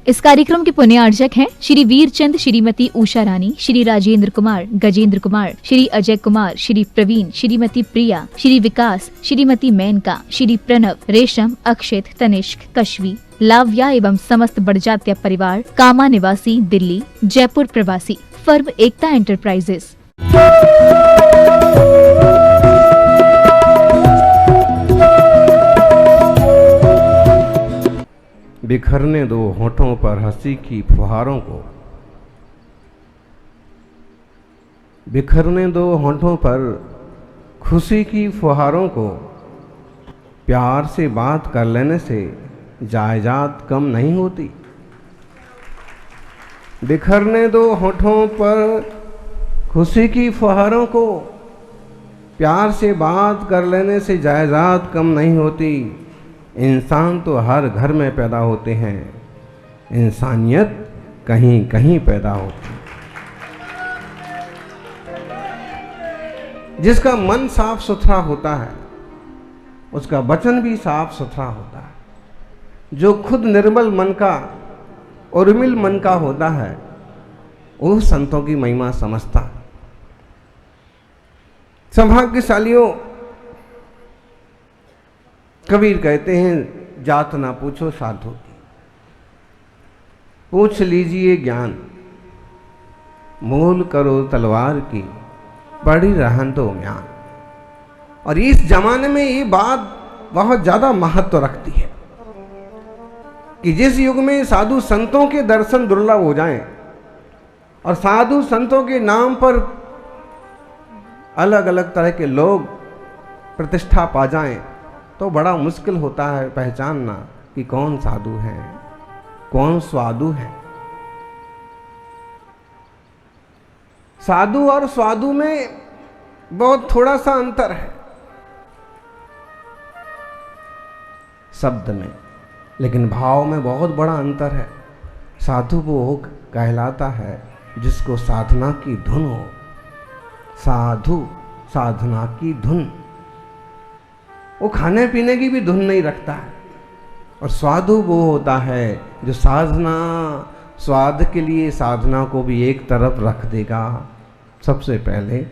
इस कार्यक्रम के पुण्यार्चक हैं श्री वीरचंद, श्रीमती उषा रानी, श्री राजेंद्र कुमार, गजेंद्र कुमार, श्री अजय कुमार, श्री प्रवीण, श्रीमती प्रिया, श्री विकास, श्रीमती मेनका, श्री प्रणव, रेशम, अक्षित, तनिष्क, कश्वी, लाव्या एवं समस्त बड़जात्या परिवार, कामा निवासी, दिल्ली, जयपुर प्रवासी, फर्म एकता एंटरप्राइजेस। बिखरने दो होठों पर हंसी की फुहारों को, बिखरने दो होठों पर खुशी की फुहारों को, प्यार से बात कर लेने से जायदाद कम नहीं होती। बिखरने दो होठों पर खुशी की फुहारों को, प्यार से बात कर लेने से जायदाद कम नहीं होती। इंसान तो हर घर में पैदा होते हैं, इंसानियत कहीं कहीं पैदा होती है। जिसका मन साफ सुथरा होता है उसका वचन भी साफ सुथरा होता है। जो खुद निर्मल मन का, उर्मिल मन का होता है वो संतों की महिमा समझता है। सौभाग्यशालियों, कबीर कहते हैं जात ना पूछो साधु की, पूछ लीजिए ज्ञान, मोल करो तलवार की, पड़ी रहन दो म्यान। और इस जमाने में ये बात बहुत ज्यादा महत्व रखती है कि जिस युग में साधु संतों के दर्शन दुर्लभ हो जाएं और साधु संतों के नाम पर अलग अलग तरह के लोग प्रतिष्ठा पा जाएं, तो बड़ा मुश्किल होता है पहचानना कि कौन साधु है, कौन स्वादु है। साधु और स्वादु में बहुत थोड़ा सा अंतर है शब्द में, लेकिन भाव में बहुत बड़ा अंतर है। साधु वो कहलाता है जिसको साधना की धुन हो, साधु साधना की धुन, वो खाने पीने की भी धुन नहीं रखता है। और स्वादु वो होता है जो साधना, स्वाद के लिए साधना को भी एक तरफ रख देगा सबसे पहले।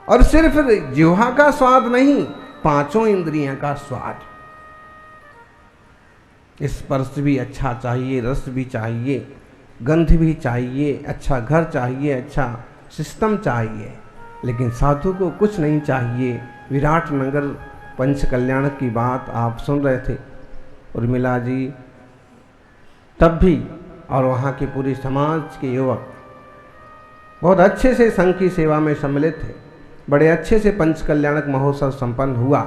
और सिर्फ जिह्वा का स्वाद नहीं, पांचों इंद्रियों का स्वाद। स्पर्श भी अच्छा चाहिए, रस भी चाहिए, गंध भी चाहिए, अच्छा घर चाहिए, अच्छा सिस्टम चाहिए। लेकिन साधु को कुछ नहीं चाहिए। विराट नगर पंच कल्याण की बात आप सुन रहे थे, उर्मिला जी तब भी, और वहाँ के पूरे समाज के युवक बहुत अच्छे से संघ की सेवा में सम्मिलित थे। बड़े अच्छे से पंच कल्याणक महोत्सव संपन्न हुआ।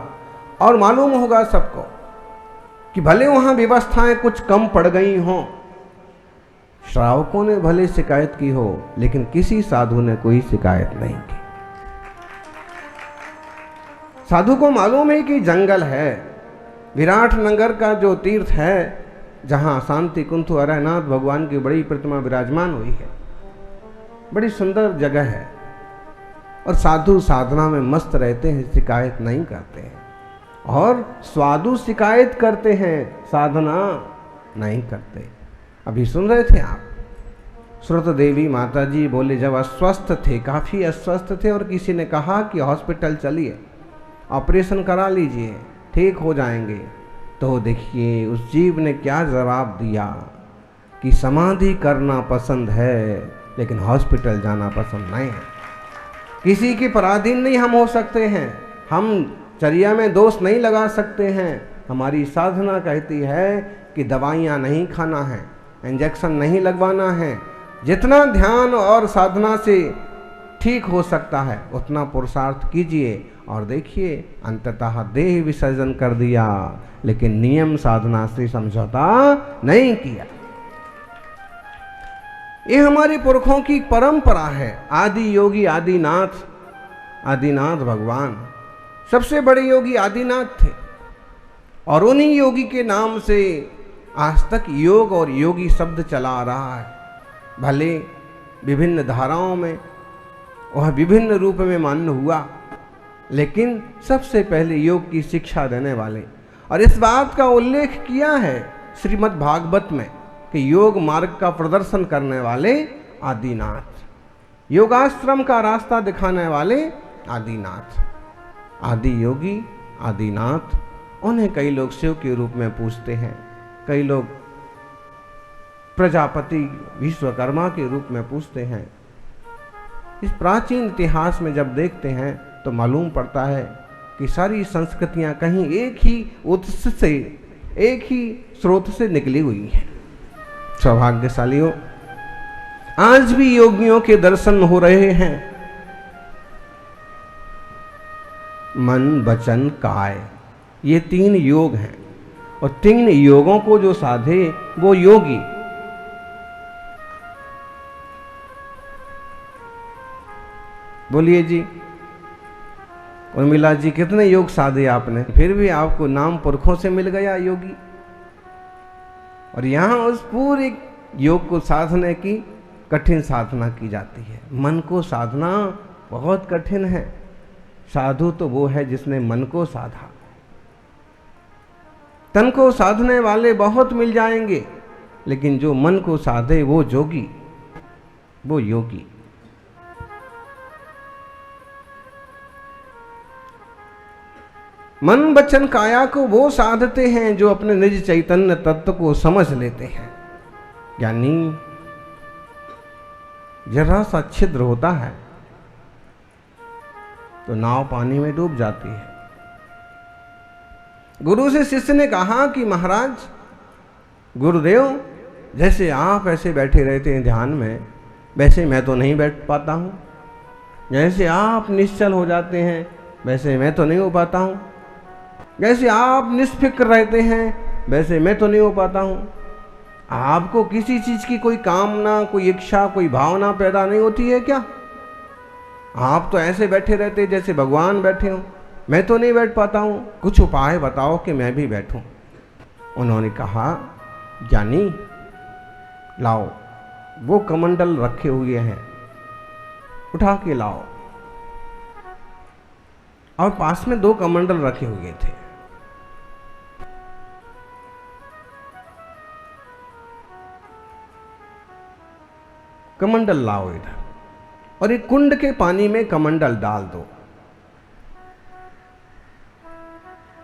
और मालूम होगा सबको कि भले वहाँ व्यवस्थाएं कुछ कम पड़ गई हों, श्रावकों ने भले शिकायत की हो, लेकिन किसी साधु ने कोई शिकायत नहीं की। साधु को मालूम है कि जंगल है, विराट नगर का जो तीर्थ है जहाँ शांति कुंथ अरहनाथ भगवान की बड़ी प्रतिमा विराजमान हुई है, बड़ी सुंदर जगह है। और साधु साधना में मस्त रहते हैं, शिकायत नहीं करते हैं। और स्वादु शिकायत करते हैं, साधना नहीं करते। अभी सुन रहे थे आप, श्रुत देवी माता जी बोले जब अस्वस्थ थे, काफ़ी अस्वस्थ थे, और किसी ने कहा कि हॉस्पिटल चलिए, ऑपरेशन करा लीजिए, ठीक हो जाएंगे। तो देखिए उस जीव ने क्या जवाब दिया कि समाधि करना पसंद है लेकिन हॉस्पिटल जाना पसंद नहीं है। किसी के पराधीन नहीं हम हो सकते हैं, हम चर्या में दोष नहीं लगा सकते हैं। हमारी साधना कहती है कि दवाइयाँ नहीं खाना है, इंजेक्शन नहीं लगवाना है। जितना ध्यान और साधना से ठीक हो सकता है उतना पुरुषार्थ कीजिए। और देखिए अंततः देह विसर्जन कर दिया, लेकिन नियम साधना से समझौता नहीं किया। ये हमारे पुरखों की परंपरा है। आदि योगी आदिनाथ, आदिनाथ भगवान सबसे बड़े योगी आदिनाथ थे, और उन्हीं योगी के नाम से आज तक योग और योगी शब्द चला आ रहा है। भले विभिन्न धाराओं में वह विभिन्न रूप में मान्य हुआ, लेकिन सबसे पहले योग की शिक्षा देने वाले। और इस बात का उल्लेख किया है श्रीमद् भागवत में कि योग मार्ग का प्रदर्शन करने वाले आदिनाथ, योगाश्रम का रास्ता दिखाने वाले आदिनाथ, आदि योगी आदिनाथ, उन्हें कई लोग शिव के रूप में पूजते हैं, कई लोग प्रजापति विश्वकर्मा के रूप में पूजते हैं। इस प्राचीन इतिहास में जब देखते हैं तो मालूम पड़ता है कि सारी संस्कृतियां कहीं एक ही उत्स से, एक ही स्रोत से निकली हुई हैं। सौभाग्यशालियों, आज भी योगियों के दर्शन हो रहे हैं। मन वचन काय, ये 3 योग हैं और 3 योगों को जो साधे वो योगी। बोलिए जी, उर्मिला जी, कितने योग साधे आपने, फिर भी आपको नाम पुरखों से मिल गया योगी। और यहां उस पूरे योग को साधने की कठिन साधना की जाती है। मन को साधना बहुत कठिन है। साधु तो वो है जिसने मन को साधा। तन को साधने वाले बहुत मिल जाएंगे, लेकिन जो मन को साधे वो जोगी, वो योगी। मन वचन काया को वो साधते हैं जो अपने निज चैतन्य तत्व को समझ लेते हैं। यानी जरा सा छिद्र होता है तो नाव पानी में डूब जाती है। गुरु से शिष्य ने कहा कि महाराज, गुरुदेव, जैसे आप ऐसे बैठे रहते हैं ध्यान में, वैसे मैं तो नहीं बैठ पाता हूं। जैसे आप निश्चल हो जाते हैं, वैसे मैं तो नहीं हो पाता हूं। जैसे आप निष्फिक्र रहते हैं, वैसे मैं तो नहीं हो पाता हूं। आपको किसी चीज की कोई कामना, कोई इच्छा, कोई भावना पैदा नहीं होती है क्या? आप तो ऐसे बैठे रहते जैसे भगवान बैठे हो। मैं तो नहीं बैठ पाता हूं, कुछ उपाय बताओ कि मैं भी बैठूं। उन्होंने कहा, ज्ञानी, लाओ, वो कमंडल रखे हुए हैं, उठा के लाओ। और पास में 2 कमंडल रखे हुए थे। कमंडल लाओ इधर, और एक कुंड के पानी में कमंडल डाल दो।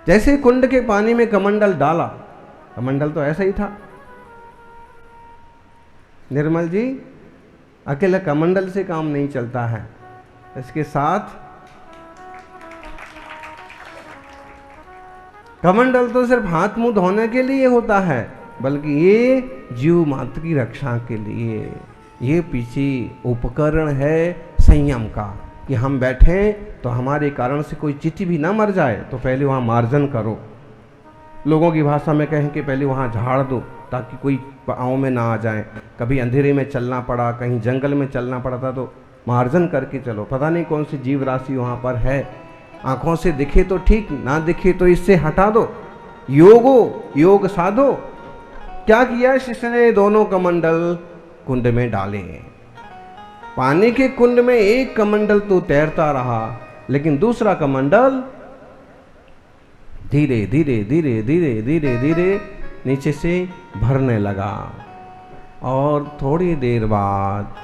जैसे कुंड के पानी में कमंडल डाला, कमंडल तो ऐसा ही था। निर्मल जी, अकेले कमंडल से काम नहीं चलता है, इसके साथ कमंडल तो सिर्फ हाथ मुंह धोने के लिए होता है, बल्कि ये जीव मात्र की रक्षा के लिए, ये पीछे उपकरण है संयम का, कि हम बैठे तो हमारे कारण से कोई चींटी भी ना मर जाए तो पहले वहाँ मार्जन करो। लोगों की भाषा में कहें कि पहले वहाँ झाड़ दो ताकि कोई पाँव में ना आ जाए। कभी अंधेरे में चलना पड़ा, कहीं जंगल में चलना पड़ा था तो मार्जन करके चलो। पता नहीं कौन सी जीव राशि वहाँ पर है, आंखों से दिखे तो ठीक, ना दिखे तो इससे हटा दो। योग साधो। क्या किया शिष्य ने? दोनों कमंडल कुंड में डाले। पानी के कुंड में एक कमंडल तो तैरता रहा, लेकिन दूसरा कमंडल धीरे धीरे धीरे धीरे धीरे धीरे नीचे से भरने लगा और थोड़ी देर बाद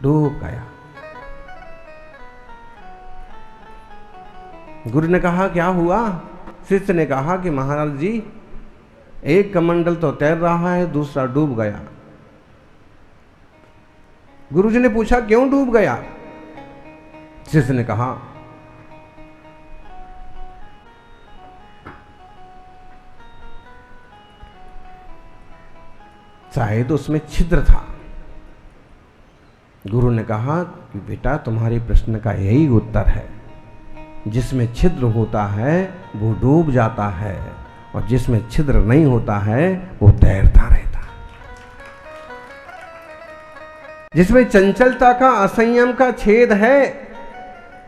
डूब गया। गुरु ने कहा, क्या हुआ? शिष्य ने कहा कि महाराज जी, एक कमंडल तो तैर रहा है, दूसरा डूब गया। गुरुजी ने पूछा, क्यों डूब गया? शिष्य ने कहा, शायद उसमें छिद्र था। गुरु ने कहा कि बेटा, तुम्हारे प्रश्न का यही उत्तर है। जिसमें छिद्र होता है वो डूब जाता है, और जिसमें छिद्र नहीं होता है वो तैरता रहता है। जिसमें चंचलता का, असंयम का छेद है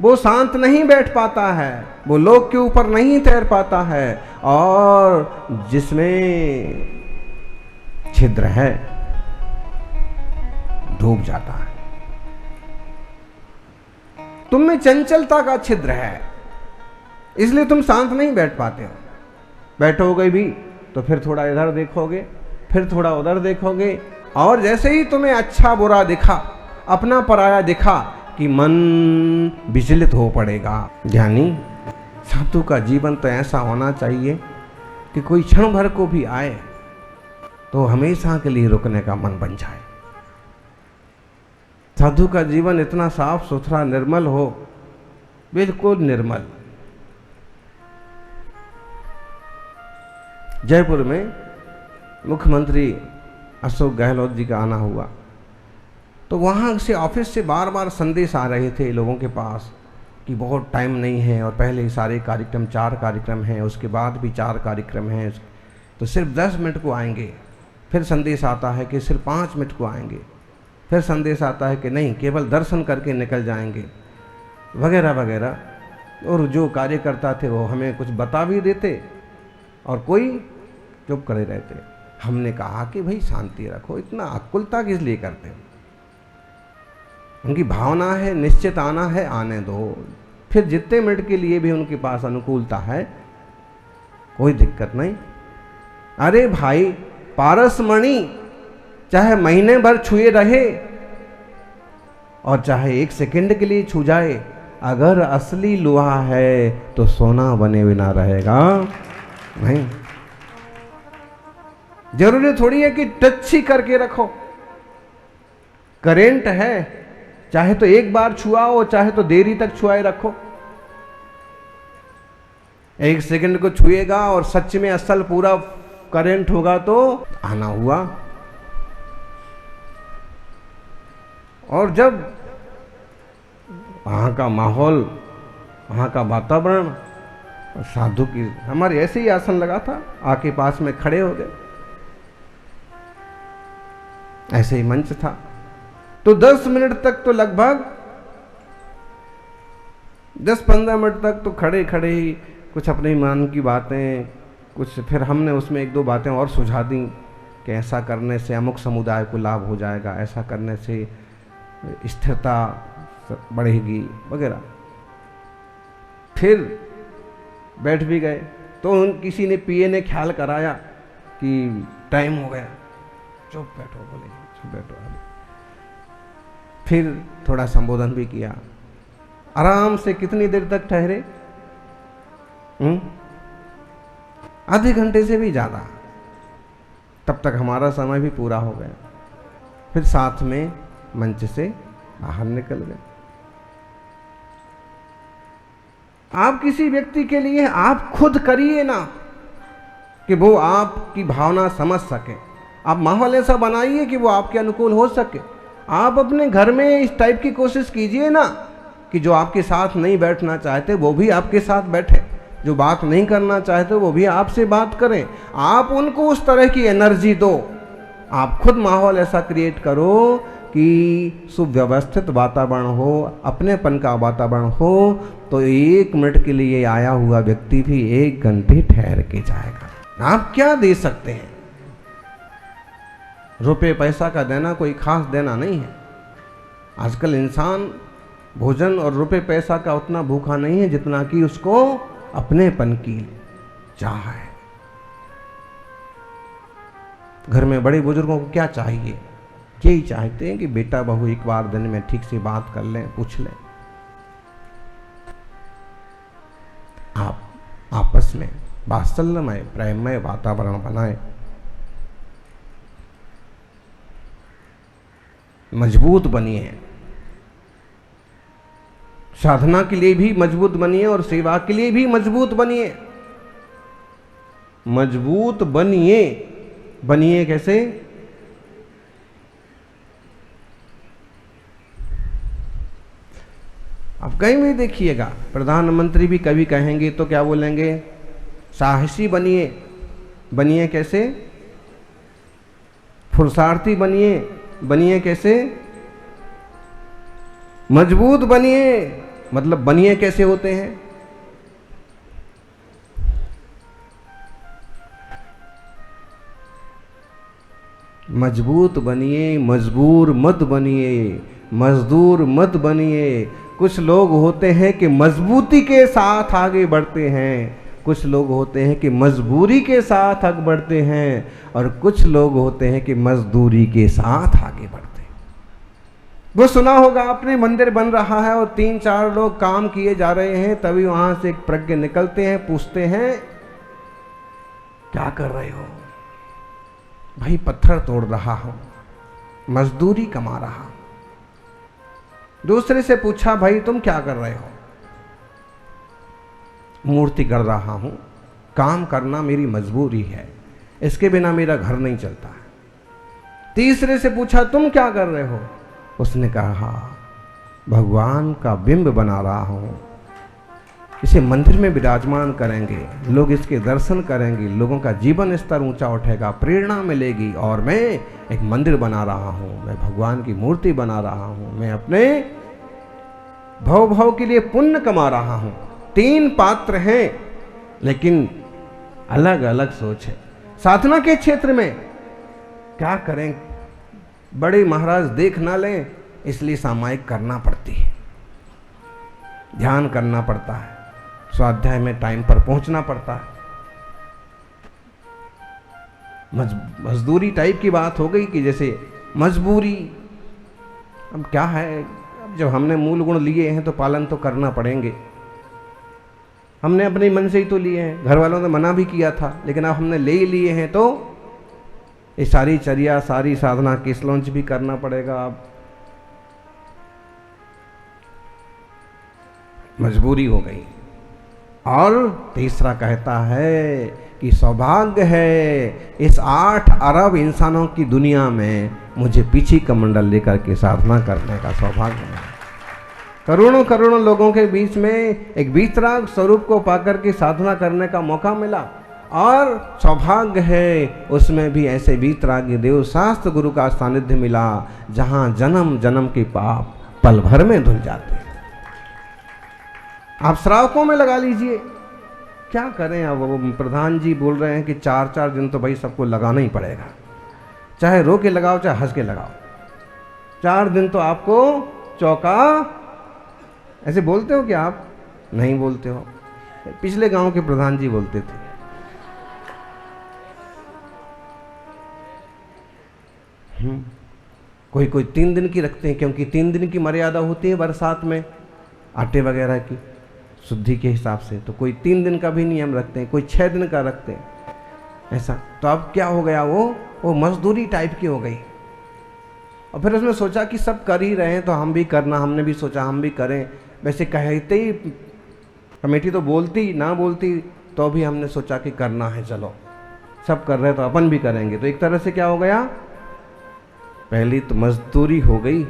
वो शांत नहीं बैठ पाता है, वो लोक के ऊपर नहीं तैर पाता है। और जिसमें छिद्र है डूब जाता है। तुम में चंचलता का छिद्र है, इसलिए तुम शांत नहीं बैठ पाते हो। बैठोगे भी तो फिर थोड़ा इधर देखोगे, फिर थोड़ा उधर देखोगे, और जैसे ही तुम्हें अच्छा बुरा दिखा, अपना पराया दिखा, कि मन विचलित हो पड़ेगा। ज्ञानी साधु का जीवन तो ऐसा होना चाहिए कि कोई क्षण भर को भी आए तो हमेशा के लिए रुकने का मन बन जाए। साधु का जीवन इतना साफ सुथरा निर्मल हो, बिल्कुल निर्मल। जयपुर में मुख्यमंत्री अशोक गहलोत जी का आना हुआ, तो वहाँ से ऑफिस से बार बार संदेश आ रहे थे लोगों के पास कि बहुत टाइम नहीं है, और पहले ही सारे कार्यक्रम 4 कार्यक्रम हैं, उसके बाद भी 4 कार्यक्रम हैं, तो सिर्फ 10 मिनट को आएंगे। फिर संदेश आता है कि सिर्फ 5 मिनट को आएंगे। फिर संदेश आता है कि नहीं, केवल दर्शन करके निकल जाएंगे, वगैरह वगैरह। और जो कार्यकर्ता थे वो हमें कुछ बता भी देते और कोई चुप करे रहते। हमने कहा कि भाई शांति रखो, इतना आकुलता किस लिए करते हो? उनकी भावना है, निश्चित आना है, आने दो। फिर जितने मिनट के लिए भी उनके पास अनुकूलता है, कोई दिक्कत नहीं। अरे भाई, पारसमणि चाहे महीने भर छुए रहे और चाहे 1 सेकंड के लिए छू जाए, अगर असली लोहा है तो सोना बने बिना रहेगा नहीं। जरूरी थोड़ी है कि टच ही करके रखो। करेंट है, चाहे तो एक बार छुआओ, चाहे तो देरी तक छुआए रखो। 1 सेकंड को छुएगा और सच में असल पूरा करंट होगा तो आना हुआ। और जब वहां का माहौल, वहां का वातावरण, साधु की हमारे ऐसे ही आसन लगा था, आके पास में खड़े हो गए, ऐसे ही मंच था। तो 10 मिनट तक तो लगभग 10-15 मिनट तक तो खड़े खड़े ही कुछ अपने मन की बातें, कुछ फिर हमने उसमें 1-2 बातें और सुझा दी कि ऐसा करने से अमुक समुदाय को लाभ हो जाएगा, ऐसा करने से स्थिरता बढ़ेगी वगैरह। फिर बैठ भी गए तो किसी ने पीए ने ख्याल कराया कि टाइम हो गया, चुप बैठो, बोले चुप बैठो। फिर थोड़ा संबोधन भी किया, आराम से। कितनी देर तक ठहरे? आधे घंटे से भी ज्यादा। तब तक हमारा समय भी पूरा हो गया। फिर साथ में मंच से बाहर निकल गए। आप किसी व्यक्ति के लिए आप खुद करिए ना कि वो आपकी भावना समझ सके। आप माहौल ऐसा बनाइए कि वो आपके अनुकूल हो सके। आप अपने घर में इस टाइप की कोशिश कीजिए ना कि जो आपके साथ नहीं बैठना चाहते वो भी आपके साथ बैठे, जो बात नहीं करना चाहते वो भी आपसे बात करें। आप उनको उस तरह की एनर्जी दो। आप खुद माहौल ऐसा क्रिएट करो कि सुव्यवस्थित वातावरण हो, अपनेपन का वातावरण हो, तो 1 मिनट के लिए आया हुआ व्यक्ति भी 1 घंटे ठहर के जाएगा। आप क्या दे सकते हैं? रुपए पैसा का देना कोई खास देना नहीं है। आजकल इंसान भोजन और रुपए पैसा का उतना भूखा नहीं है जितना कि उसको अपनेपन की चाह है। घर में बड़े बुजुर्गों को क्या चाहिए? यही चाहते हैं कि बेटा बहू एक बार दिन में ठीक से बात कर लें, पूछ लें। आप आपस में वात्सल्यमय प्रेममय वातावरण बनाएं। मजबूत बनिए, साधना के लिए भी मजबूत बनिए और सेवा के लिए भी मजबूत बनिए। मजबूत बनिए। बनिए कैसे? आप कहीं भी देखिएगा, प्रधानमंत्री भी कभी कहेंगे तो क्या बोलेंगे? साहसी बनिए। बनिए कैसे? पुरुषार्थी बनिए। बनिए कैसे? मजबूत बनिए। मतलब बनिए कैसे होते हैं? मजबूत बनिए, मजबूर मत बनिए, मजदूर मत बनिए। कुछ लोग होते हैं कि मजबूती के साथ आगे बढ़ते हैं कुछ लोग होते हैं कि मजबूरी के साथ आगे बढ़ते हैं और कुछ लोग होते हैं कि मजदूरी के साथ आगे बढ़ते हैं। वो सुना होगा आपने, मंदिर बन रहा है और 3-4 लोग काम किए जा रहे हैं, तभी वहां से एक प्रज्ञ निकलते हैं, पूछते हैं क्या कर रहे हो? भाई पत्थर तोड़ रहा हूं, मजदूरी कमा रहा हूं। दूसरे से पूछा, भाई तुम क्या कर रहे हो? मूर्ति कर रहा हूं, काम करना मेरी मजबूरी है, इसके बिना मेरा घर नहीं चलता है। तीसरे से पूछा, तुम क्या कर रहे हो? उसने कहा, भगवान का बिंब बना रहा हूं, इसे मंदिर में विराजमान करेंगे, लोग इसके दर्शन करेंगे, लोगों का जीवन स्तर ऊंचा उठेगा, प्रेरणा मिलेगी, और मैं एक मंदिर बना रहा हूं, मैं भगवान की मूर्ति बना रहा हूं, मैं अपने भव भव के लिए पुण्य कमा रहा हूं। 3 पात्र हैं लेकिन अलग अलग सोच है। साधना के क्षेत्र में क्या करें, बड़े महाराज देख ना लें, इसलिए सामायिक करना पड़ती है, ध्यान करना पड़ता है, स्वाध्याय में टाइम पर पहुंचना पड़ता है। मजदूरी टाइप की बात हो गई कि जैसे मजबूरी, अब क्या है, अब जब हमने मूल गुण लिए हैं तो पालन तो करना पड़ेंगे। हमने अपने मन से ही तो लिए हैं, घर वालों ने मना भी किया था, लेकिन अब हमने ले ही लिए हैं तो ये सारी चर्या, सारी साधना किस लॉन्च भी करना पड़ेगा। अब मजबूरी हो गई। और तीसरा कहता है कि सौभाग्य है इस 8 अरब इंसानों की दुनिया में मुझे पीछे कमंडल लेकर के साधना करने का सौभाग्य है। करोड़ों करोड़ों लोगों के बीच में एक वीतराग स्वरूप को पाकर के साधना करने का मौका मिला, और सौभाग्य है उसमें भी ऐसे वीतरागी देव शास्त्र गुरु का सानिध्य मिला, जहां जन्म जन्म के पाप पल भर में धुल जाते हैं। आप श्रावकों में लगा लीजिए, क्या करें। अब वो प्रधान जी बोल रहे हैं कि 4-4 दिन तो भाई सबको लगाना ही पड़ेगा, चाहे रो के लगाओ चाहे हंस के लगाओ, 4 दिन तो आपको चौका। ऐसे बोलते हो क्या आप? नहीं बोलते हो। पिछले गांव के प्रधान जी बोलते थे। कोई कोई 3 दिन की रखते हैं, क्योंकि 3 दिन की मर्यादा होती है बरसात में आटे वगैरह की शुद्धि के हिसाब से, तो कोई 3 दिन का भी नियम रखते हैं, कोई 6 दिन का रखते हैं, ऐसा। तो अब क्या हो गया, वो मजदूरी टाइप की हो गई। और फिर उसने सोचा कि सब कर ही रहे हैं तो हम भी करना, हमने भी सोचा हम भी करें। वैसे कहते ही कमेटी तो बोलती ना बोलती, तो भी हमने सोचा कि करना है, चलो सब कर रहे हैं तो अपन भी करेंगे। तो एक तरह से क्या हो गया, पहली तो मजदूरी हो गई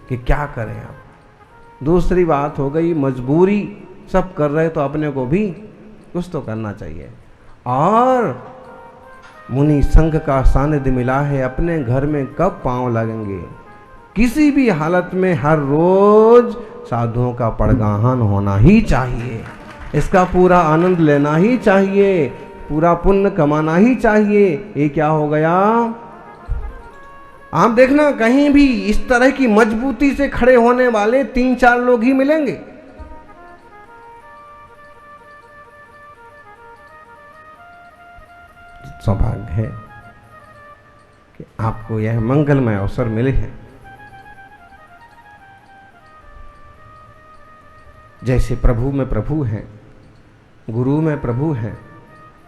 कि क्या करें अब। दूसरी बात हो गई मजबूरी, सब कर रहे तो अपने को भी कुछ तो करना चाहिए। और मुनि संघ का सानिध्य मिला है, अपने घर में कब पांव लगेंगे। किसी भी हालत में हर रोज साधुओं का पड़गाहन होना ही चाहिए, इसका पूरा आनंद लेना ही चाहिए, पूरा पुण्य कमाना ही चाहिए। ये क्या हो गया, आप देखना कहीं भी इस तरह की मजबूती से खड़े होने वाले 3-4 लोग ही मिलेंगे। सौभाग्य है कि आपको यह मंगलमय अवसर मिले हैं। जैसे प्रभु में प्रभु हैं, गुरु में प्रभु हैं,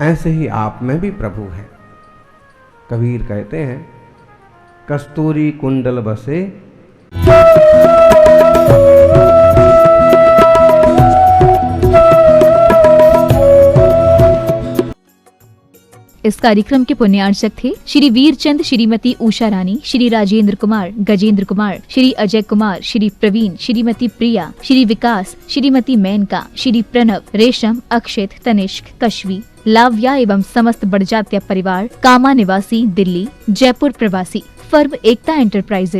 ऐसे ही आप में भी प्रभु हैं। कबीर कहते हैं, कस्तूरी कुंडल बसे इस कार्यक्रम के पुण्यार्चक थे श्री वीरचंद, श्रीमती उषा रानी, श्री राजेंद्र कुमार, गजेंद्र कुमार, श्री अजय कुमार, श्री प्रवीण, श्रीमती प्रिया, श्री विकास, श्रीमती मेनका, श्री प्रणव, रेशम, अक्षित, तनिष्क, कश्वी, लाव्या एवं समस्त बड़जात्या परिवार, कामा निवासी, दिल्ली, जयपुर प्रवासी, फर्म एकता एंटरप्राइजेज।